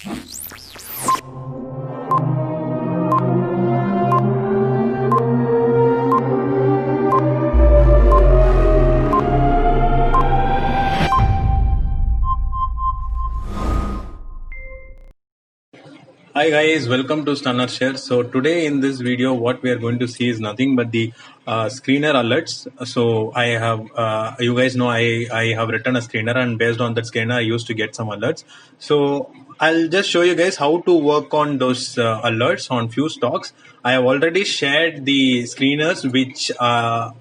Hi guys, welcome to Stunner Share. So today in this video, what we are going to see is nothing but the screener alerts. So I have, you guys know, I have written a screener, and based on that screener, I used to get some alerts. So I'll just show you guys how to work on those alerts on few stocks. I have already shared the screeners, which I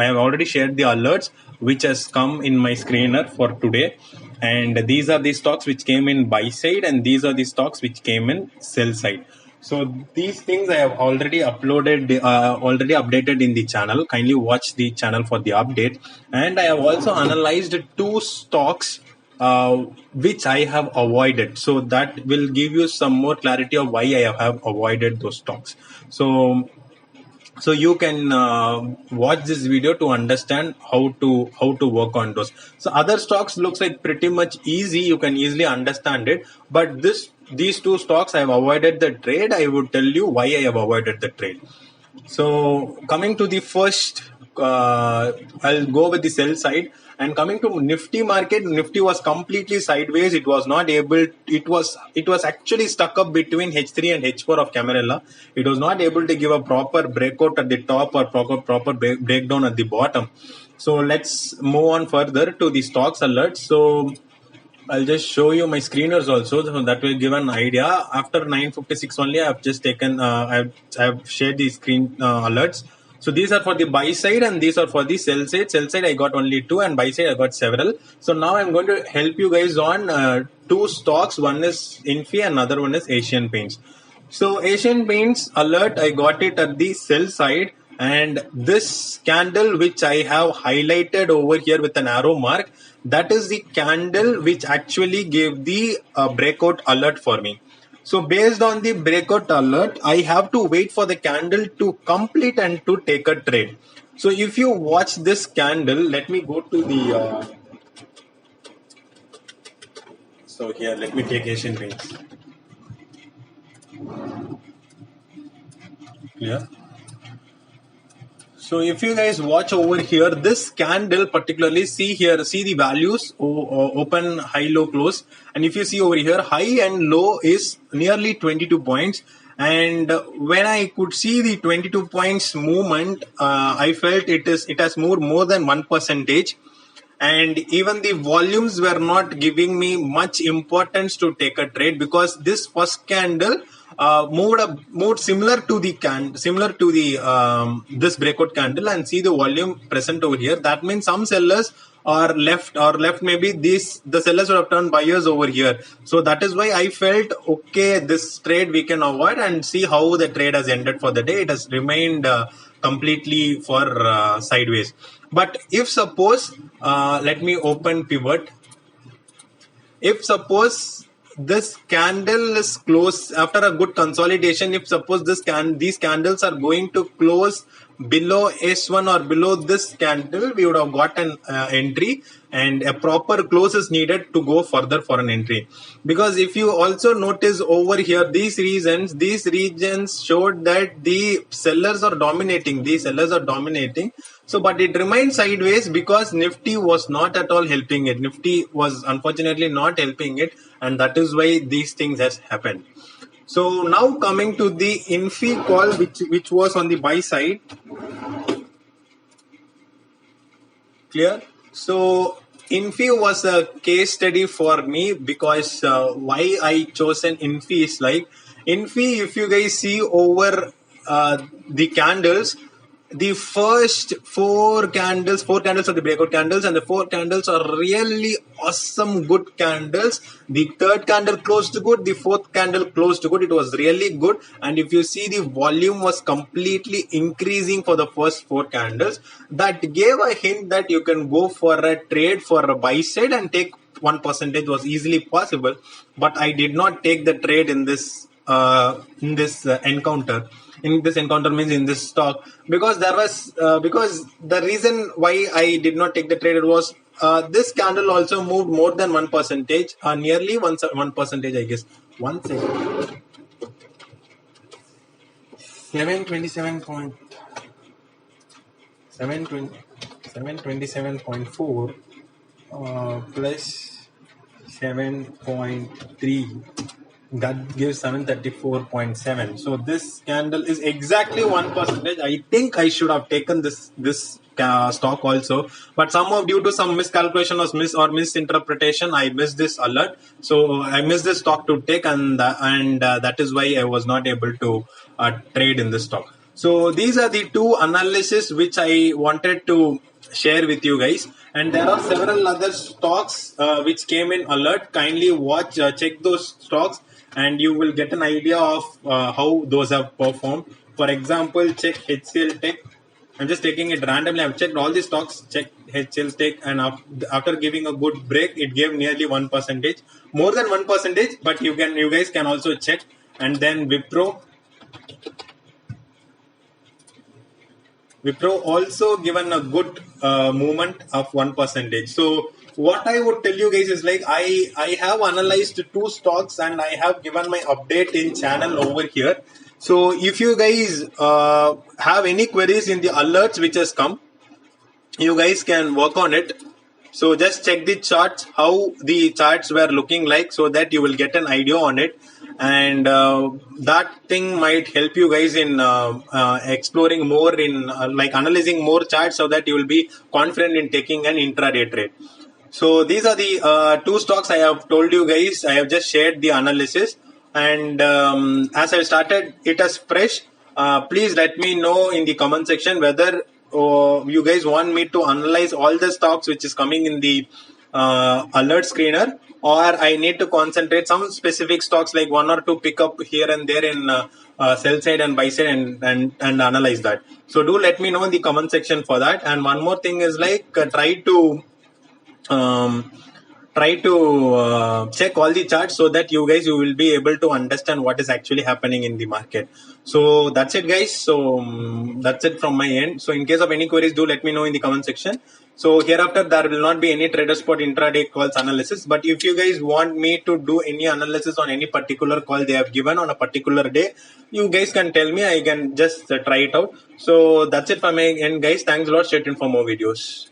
have already shared the alerts which has come in my screener for today. And these are the stocks which came in buy side, and these are the stocks which came in sell side. So these things I have already uploaded, already updated in the channel. Kindly watch the channel for the update. And I have also analyzed two stocks which I have avoided. So that will give you some more clarity of why I have avoided those stocks. So you can watch this video to understand how to work on those. So other stocks looks like pretty much easy, you can easily understand it, but these two stocks I have avoided the trade. I would tell you why I have avoided the trade. So coming to the first, I'll go with the sell side. And coming to Nifty market, Nifty was completely sideways. It was not able. It was actually stuck up between H3 and H4 of Camarilla. It was not able to give a proper breakout at the top or proper breakdown at the bottom. So let's move on further to the stocks alerts. So I'll just show you my screeners also, so that will give an idea. After 9:56 only, I've just taken, I've shared the screen alerts. So these are for the buy side and these are for the sell side. Sell side I got only two, and buy side I got several. So now I'm going to help you guys on two stocks. One is Infi, another one is Asian Paints. So Asian Paints alert, I got it at the sell side, and this candle which I have highlighted over here with an arrow mark, that is the candle which actually gave the breakout alert for me. So based on the breakout alert, I have to wait for the candle to complete and to take a trade. So if you watch this candle, let me go to the so here, let me take Asian Paints. Clear? So if you guys watch over here, this candle particularly, see here, see the values, open, high, low, close. And if you see over here, high and low is nearly 22 points. And when I could see the 22 points movement, I felt it has moved more than 1%. And even the volumes were not giving me much importance to take a trade, because this first candle moved similar to the this breakout candle, and see the volume present over here. That means some sellers are left, maybe the sellers would have turned buyers over here. So that is why I felt, okay, this trade we can avoid, and see how the trade has ended for the day. It has remained completely for sideways. But if suppose, let me open pivot. If suppose this candle is close after a good consolidation, if suppose these candles are going to close below S1 or below this candle, we would have got an entry, and a proper close is needed to go further for an entry. Because if you also notice over here, these regions showed that the sellers are dominating. So, but it remained sideways because Nifty was not at all helping it. Nifty was unfortunately not helping it, and that is why these things has happened. So now coming to the Infi call, which was on the buy side. Clear? So Infi was a case study for me, because why I chosen Infi is like, Infi, if you guys see over the candles, the first four candles are the breakout candles, and the four candles are really awesome good candles. The third candle closed good, the fourth candle closed good. It was really good, and if you see, the volume was completely increasing for the first four candles. That gave a hint that you can go for a trade for a buy side and take 1% was easily possible. But I did not take the trade in this encounter. in this encounter means in this stock, because there was because the reason why I did not take the trade was this candle also moved more than 1%, nearly 1%, I guess. 1 second. 727.4 plus 7.3, that gives 734.7. So this candle is exactly 1%. I think I should have taken this stock also, but somehow due to some miscalculation or misinterpretation, I missed this alert. So I missed this stock to take, and that is why I was not able to trade in this stock. So these are the two analysis which I wanted to share with you guys, and there are several other stocks which came in alert. Kindly watch, check those stocks, and you will get an idea of how those have performed. For example, check HCL Tech. I'm just taking it randomly. I've checked all the stocks, checked HCL Tech, and after giving a good break, it gave nearly 1%, more than 1%. But you guys can also check. And then Wipro also given a good movement of 1%. So what I would tell you guys is, like, I have analyzed two stocks and I have given my update in channel over here. So if you guys have any queries in the alerts which has come, you guys can work on it. So just check the charts, how the charts were looking like, so that you will get an idea on it. And that thing might help you guys in exploring more, in like analyzing more charts, so that you will be confident in taking an intraday trade. So these are the two stocks I have told you guys. I have just shared the analysis, and as I started it as fresh, please let me know in the comment section whether you guys want me to analyze all the stocks which is coming in the alert screener, or I need to concentrate some specific stocks, like one or two pick up here and there in sell side and buy side, and analyze that. So do let me know in the comment section for that. And one more thing is, like, try to check all the charts, so that you will be able to understand what is actually happening in the market. So that's it, guys. So that's it from my end. So in case of any queries, do let me know in the comment section. So hereafter there will not be any trader spot intraday calls analysis, but if you guys want me to do any analysis on any particular call they have given on a particular day, you guys can tell me. I can just try it out. So that's it from my end, guys. Thanks a lot. Stay tuned for more videos.